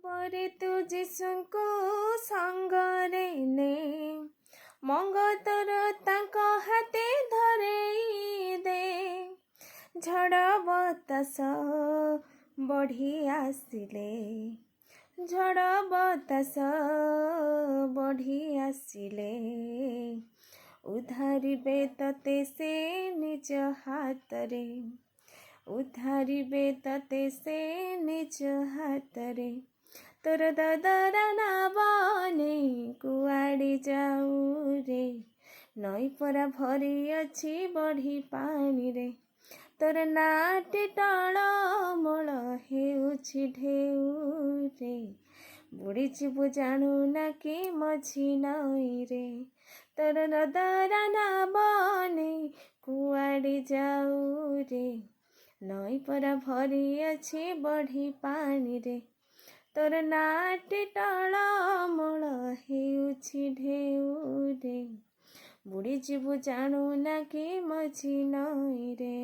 ପରେ ତୁ ଯୀଶୁଙ୍କୁ ସଙ୍ଗରେ ନେ, ମଙ୍ଗତର ତାଙ୍କ ହାତେ ଧରେଇ ଦେ। ଝଡ଼ ବତାସ ବଢ଼ି ଆସିଲେ, ଝଡ଼ ବତାସ ବଢ଼ି ଆସିଲେ, ଉଦ୍ଧାରିବେ ତତେ ସେ ନିଜ ହାତରେ, ଉଦ୍ଧାରିବେ ତତେ ସେ ନିଜ ହାତରେ। ତୋର ଦଦରା ନାବନେ କୁଆଡ଼େ ଯାଉ ରେ, ନଈ ପରା ଭରି ଅଛି ବଢ଼ି ପାଣିରେ। ତୋର ନାଟି ଟଳମଳ ହେଉଛି ଢେଉରେ, ବୁଡ଼ିଯିବୁ ଜାଣୁ ନା କି ମଝି ନଈରେ। ତୋର ଦଦରା ନାବନେ କୁଆଡ଼େ ଯାଉ ରେ, ନଈ ପରା ଭରି ଅଛି ବଢ଼ି ପାଣିରେ। ତୋର ନାଟି ଟଳମଳ ହେଉଛି ଢେଉରେ, ବୁଡ଼ିଯିବୁ ଜାଣୁ ନା କି ମଝି ନଈରେ।